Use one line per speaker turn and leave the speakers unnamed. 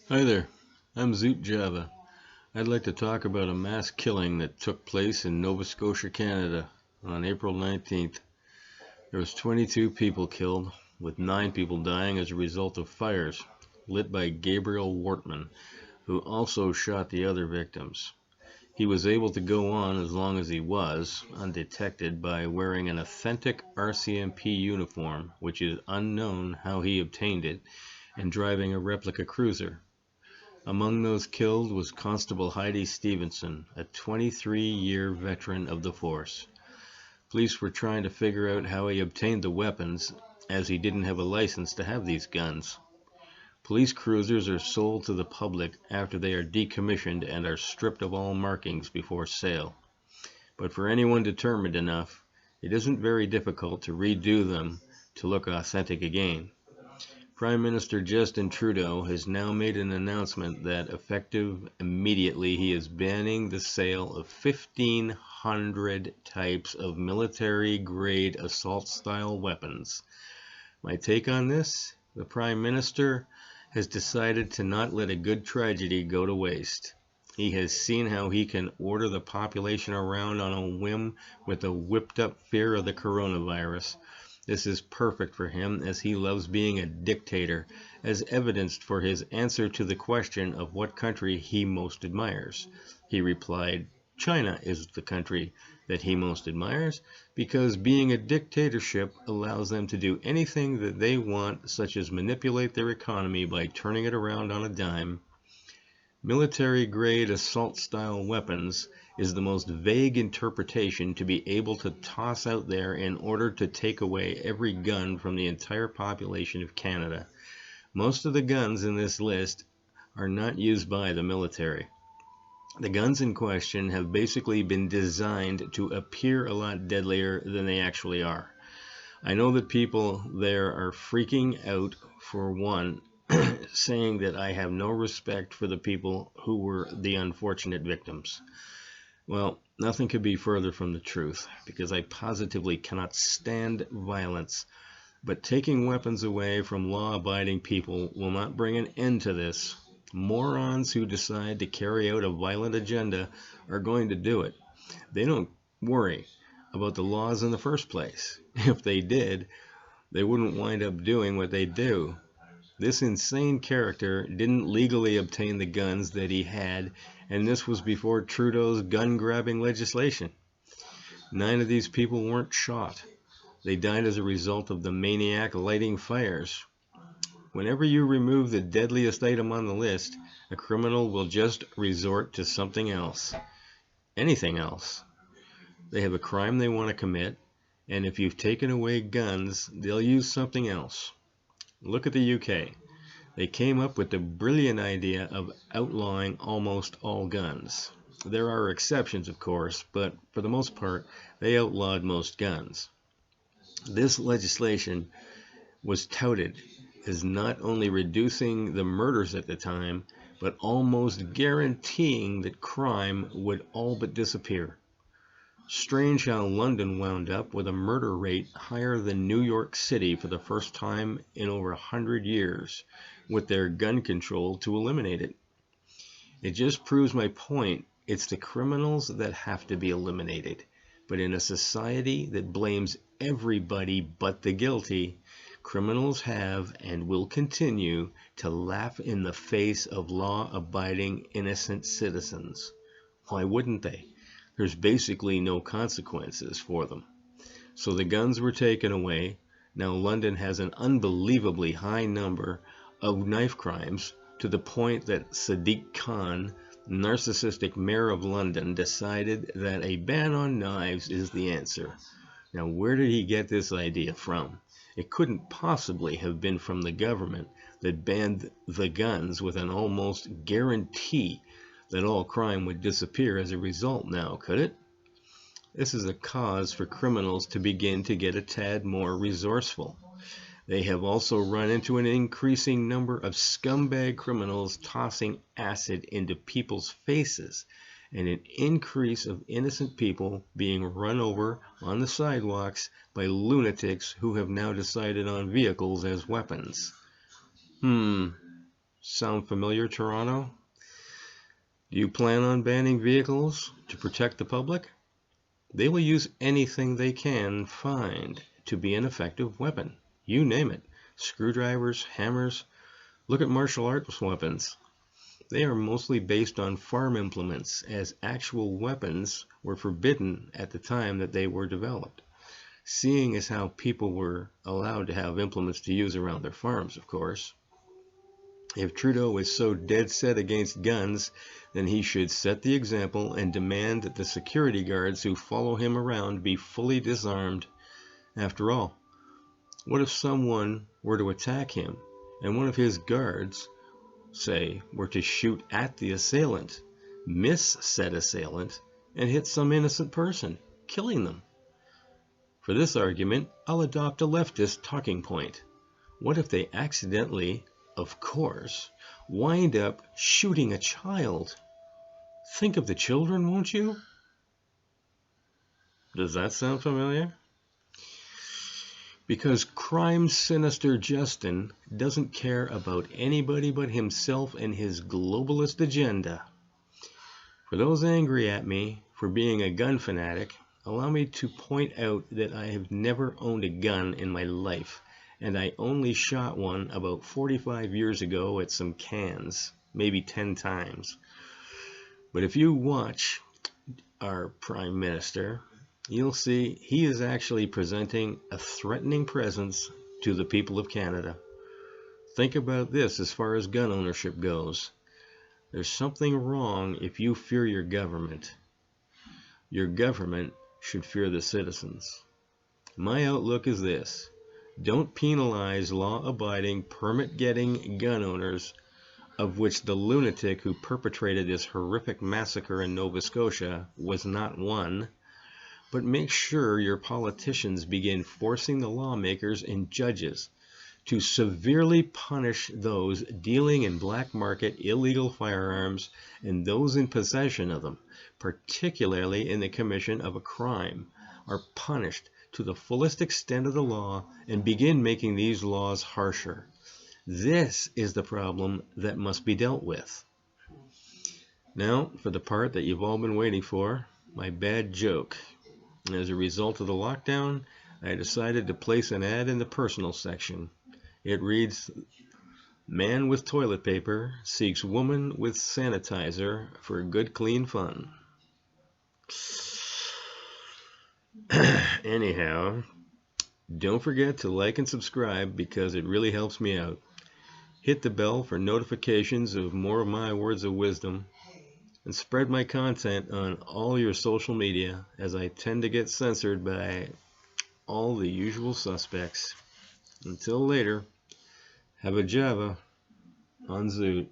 Hi there, I'm Zoot Java. I'd like to talk about a mass killing that took place in Nova Scotia, Canada on April 19th. There was 22 people killed, with 9 people dying as a result of fires lit by Gabriel Wortman, who also shot the other victims. He was able to go on as long as he was, undetected, by wearing an authentic RCMP uniform, which is unknown how he obtained it, and driving a replica cruiser. Among those killed was Constable Heidi Stevenson, a 23-year veteran of the force. Police were trying to figure out how he obtained the weapons, as he didn't have a license to have these guns. Police cruisers are sold to the public after they are decommissioned and are stripped of all markings before sale. But for anyone determined enough, it isn't very difficult to redo them to look authentic again. Prime Minister Justin Trudeau has now made an announcement that, effective immediately, he is banning the sale of 1,500 types of military-grade assault-style weapons. My take on this? The Prime Minister has decided to not let a good tragedy go to waste. He has seen how he can order the population around on a whim with a whipped-up fear of the coronavirus. This is perfect for him, as he loves being a dictator, as evidenced for his answer to the question of what country he most admires. He replied, China is the country that he most admires, because being a dictatorship allows them to do anything that they want, such as manipulate their economy by turning it around on a dime. Military-grade assault-style weapons is the most vague interpretation to be able to toss out there in order to take away every gun from the entire population of Canada. Most of the guns in this list are not used by the military. The guns in question have basically been designed to appear a lot deadlier than they actually are. I know that people there are freaking out, for one, saying that I have no respect for the people who were the unfortunate victims. Well, nothing could be further from the truth, because I positively cannot stand violence. But taking weapons away from law-abiding people will not bring an end to this. Morons who decide to carry out a violent agenda are going to do it. They don't worry about the laws in the first place. If they did, they wouldn't wind up doing what they do. This insane character didn't legally obtain the guns that he had, and this was before Trudeau's gun-grabbing legislation. 9 of these people weren't shot. They died as a result of the maniac lighting fires. Whenever you remove the deadliest item on the list, a criminal will just resort to something else. Anything else. They have a crime they want to commit, and if you've taken away guns, they'll use something else. Look at the UK. They came up with the brilliant idea of outlawing almost all guns. There are exceptions, of course, but for the most part, they outlawed most guns. This legislation was touted as not only reducing the murders at the time, but almost guaranteeing that crime would all but disappear. Strange how London wound up with a murder rate higher than New York City for the first time in over 100 years, with their gun control to eliminate it. It just proves my point. It's the criminals that have to be eliminated. But in a society that blames everybody but the guilty, criminals have and will continue to laugh in the face of law-abiding innocent citizens. Why wouldn't they? There's basically no consequences for them. So the guns were taken away. Now London has an unbelievably high number of knife crimes, to the point that Sadiq Khan, narcissistic mayor of London, decided that a ban on knives is the answer. Now where did he get this idea from? It couldn't possibly have been from the government that banned the guns with an almost guarantee that all crime would disappear as a result now, could it? This is a cause for criminals to begin to get a tad more resourceful. They have also run into an increasing number of scumbag criminals tossing acid into people's faces, and an increase of innocent people being run over on the sidewalks by lunatics who have now decided on vehicles as weapons. Sound familiar, Toronto? Do you plan on banning vehicles to protect the public? They will use anything they can find to be an effective weapon. You name it. Screwdrivers, hammers. Look at martial arts weapons. They are mostly based on farm implements, as actual weapons were forbidden at the time that they were developed. Seeing as how people were allowed to have implements to use around their farms, of course. If Trudeau is so dead set against guns, then he should set the example and demand that the security guards who follow him around be fully disarmed. After all, what if someone were to attack him and one of his guards, say, were to shoot at the assailant, miss said assailant, and hit some innocent person, killing them? For this argument, I'll adopt a leftist talking point. What if they accidentally, of course, wind up shooting a child? Think of the children, won't you? Does that sound familiar? Because crime sinister Justin doesn't care about anybody but himself and his globalist agenda. For those angry at me for being a gun fanatic, allow me to point out that I have never owned a gun in my life, and I only shot one about 45 years ago at some cans, maybe 10 times. But if you watch our Prime Minister, you'll see he is actually presenting a threatening presence to the people of Canada. Think about this as far as gun ownership goes. There's something wrong if you fear your government. Your government should fear the citizens. My outlook is this: don't penalize law-abiding, permit-getting gun owners, of which the lunatic who perpetrated this horrific massacre in Nova Scotia was not one, but make sure your politicians begin forcing the lawmakers and judges to severely punish those dealing in black market illegal firearms and those in possession of them, particularly in the commission of a crime, are punished to the fullest extent of the law, and begin making these laws harsher. This is the problem that must be dealt with. Now, for the part that you've all been waiting for, my bad joke. As a result of the lockdown, I decided to place an ad in the personal section. It reads, "Man with toilet paper seeks woman with sanitizer for good clean fun." Anyhow, don't forget to like and subscribe because it really helps me out. Hit the bell for notifications of more of my words of wisdom, and spread my content on all your social media, as I tend to get censored by all the usual suspects. Until later, have a Java on Zoot.